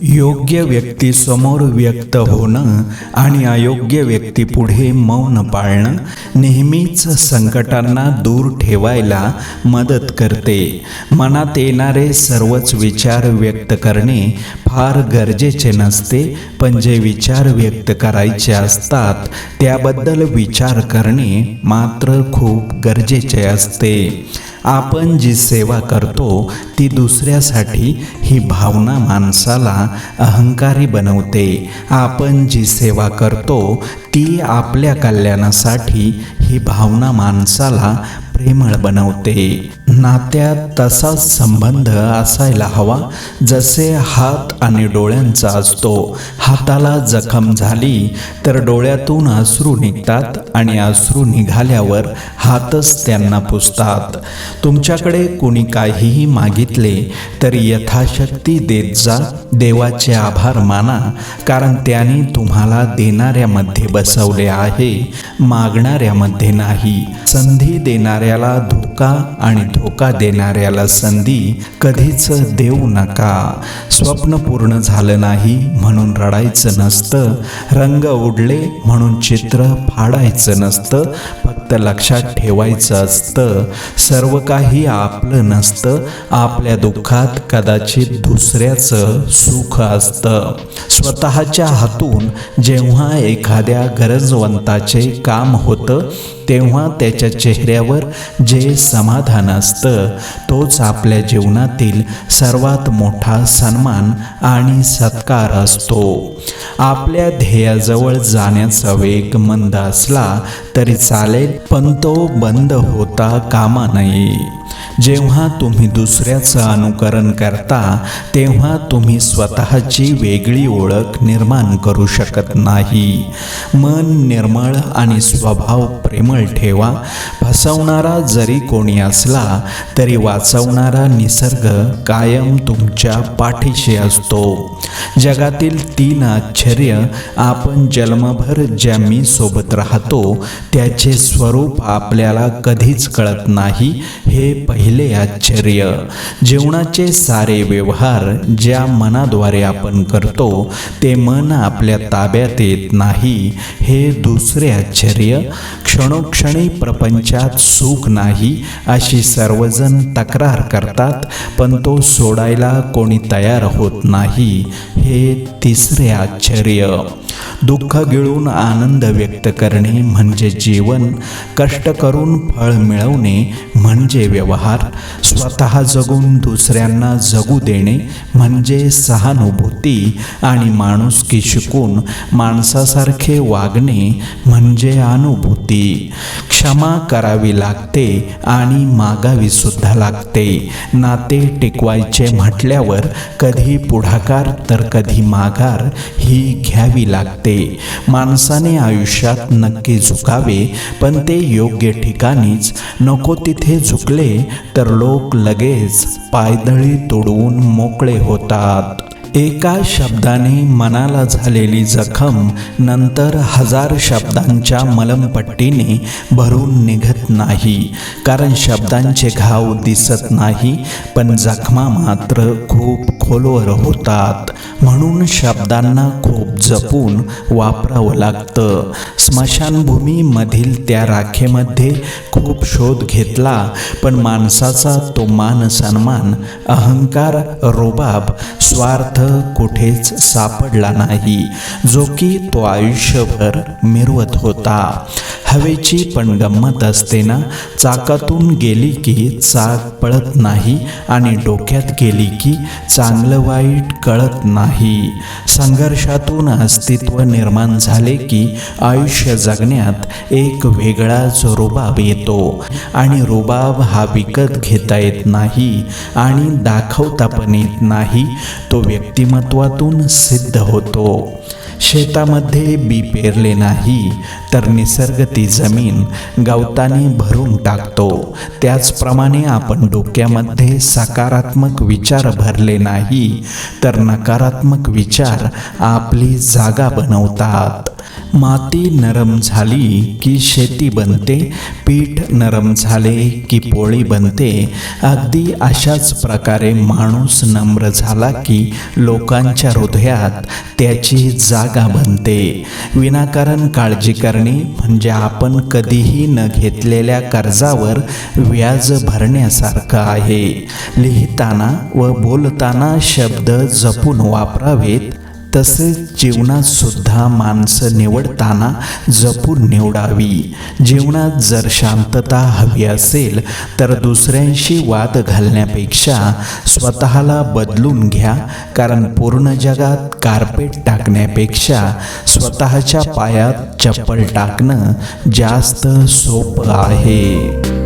योग्य व्यक्ती समोर व्यक्त होणं आणि अयोग्य व्यक्ती पुढे मौन पाळणं नेहमीच संकटांना दूर ठेवायला मदत करते. मनात येणारे सर्वच विचार व्यक्त करणे फार गरजेचे नसते, पण जे विचार व्यक्त करायचे असतात त्याबद्दल विचार करणे मात्र खूप गरजेचे असते. आपण जी सेवा करतो ती दुसऱ्यासाठी ही भावना माणसाला अहंकारी बनवते. आपण जी सेवा करतो ती आपल्या कल्याणासाठी ही भावना माणसाला प्रेमळ बनवते. नात्यात तसाच संबंध असायला हवा जसे हात आणि डोळ्यांचा असतो. हाताला जखम झाली तर डोळ्यातून अश्रू निघतात आणि अश्रू निघाल्यावर हातच त्यांना पुसतात. तुमच्याकडे कोणी काहीही मागितले तर यथाशक्ती देत जा. देवाचे आभार माना, कारण त्याने तुम्हाला देणाऱ्यामध्ये बसवले आहे, मागणाऱ्यामध्ये नाही. संधी देणाऱ्याला धोका आणि धोका देणाऱ्याला संधी कधीच देऊ नका. स्वप्न पूर्ण झालं नाही म्हणून रडायचं नसतं. रंग उडले म्हणून चित्र फाडायचं नसतं. फक्त लक्षात ठेवायचं असतं, सर्व काही आपलं नसतं. आपल्या दुःखात कदाचित दुसऱ्याचं सुख असतं. स्वतःच्या हातून जेव्हा एखाद्या गरजवंताचे काम होतं तेव्हा त्याच्या चेहऱ्यावर जे समाधान असतं तोच आपल्या जीवनातील सर्वात मोठा सन्मान आणि सत्कार असतो. आपल्या ध्येयाजवळ जाण्याचा वेग मंद असला तरी चालेल, पण तो बंद होता कामा नये. जेव्हा तुम्ही दुसऱ्याचं अनुकरण करता तेव्हा तुम्ही स्वतःची वेगळी ओळख निर्माण करू शकत नाही. मन निर्मळ आणि स्वभाव प्रेमळ ठेवा. फसवणारा जरी कोणी असला तरी वाचवणारा निसर्ग कायम तुमच्या पाठीशी असतो. जगातील 3 आश्चर्य आपण जन्मभर ज्या मी सोबत राहतो त्याचे स्वरूप आपल्याला कधीच कळत नाही, हे पहिले आश्चर्य. जीवनाचे सारे व्यवहार ज्या मनाद्वारे आपण करतो ते मन आपल्या ताब्यात येत नाही, हे दुसरे आश्चर्य. क्षणोक्षणी प्रपंचात सुख नाही अशी सर्वजण तक्रार करतात, पण तो सोडायला कोणी तयार होत नाही, हे तिसरे आश्चर्य. दुःख गिळून आनंद व्यक्त करणे म्हणजे जीवन. कष्ट करून फळ मिळवणे म्हणजे व्यवहार. स्वतः जगून दुसऱ्यांना जगू देणे म्हणजे सहानुभूती. आणि माणुसकी शिकून माणसासारखे वागणे म्हणजे अनुभूती. क्षमा करावी लागते आणि मागावी सुद्धा लागते. नाते टिकवायचे म्हटल्यावर कधी पुढाकार तर कधी माघार ही घ्यावी लागते. माणसाने आयुष्यात नक्की झुकावे, पण ते योग्य ठिकाणीच. नको तिथे झुकले तर लोक लगेच पायदळी तोडवून मोकळे होतात. एका शब्दाने मनाला झालेली जखम नंतर 1000 शब्दांच्या मलमपट्टीने भरून निघत नाही, कारण शब्दांचे घाव दिसत नाही, पण जखमा मात्र खूप खोलवर होतात. म्हणून शब्दांना खूप जपून वापरावं लागतं. स्मशानभूमीमधील त्या राखेमध्ये खूप शोध घेतला, पण माणसाचा तो मान सन्मान, अहंकार, रुबाब, स्वार्थ कुठेच सापडला नाही, जो की तो आयुष्यभर मिरवत होता. हवेची पण गंमत असते ना. चाकातून गेली की चाक पळत नाही आणि डोक्यात गेली की चांगलं वाईट कळत नाही. संघर्षातून अस्तित्व निर्माण झाले की आयुष्य जगण्यात एक वेगळाच रुबाब येतो. आणि रुबाब हा विकत घेता येत नाही आणि दाखवता पण येत नाही, तो व्यक्तिमत्वातून सिद्ध होतो. शेतामध्ये बी पेरले नाही तर निसर्ग ती जमीन गवताने भरून टाकतो. त्याचप्रमाणे आपण डोक्यामध्ये सकारात्मक विचार भरले नाही तर नकारात्मक विचार आपली जागा बनवतात. माती नरम झाली की शेती बनते, पीठ नरम झाले की पोळी बनते. अगदी अशाच प्रकारे माणूस नम्र झाला की लोकांच्या हृदयात त्याची जागा बनते. विनाकारण काळजी करणे म्हणजे आपण कधीही न घेतलेल्या कर्जावर व्याज भरण्यासारखं आहे. लिहिताना व बोलताना शब्द जपून वापरावेत. तसेच जीवनात सुद्धा माणसं निवडताना जपून निवडावी. जीवनात जर शांतता हवी असेल तर दुसऱ्यांशी वाद घालण्यापेक्षा स्वतःला बदलून घ्या. कारण पूर्ण जगात कार्पेट टाकण्यापेक्षा स्वतःच्या पायात चप्पल टाकणं जास्त सोपं आहे.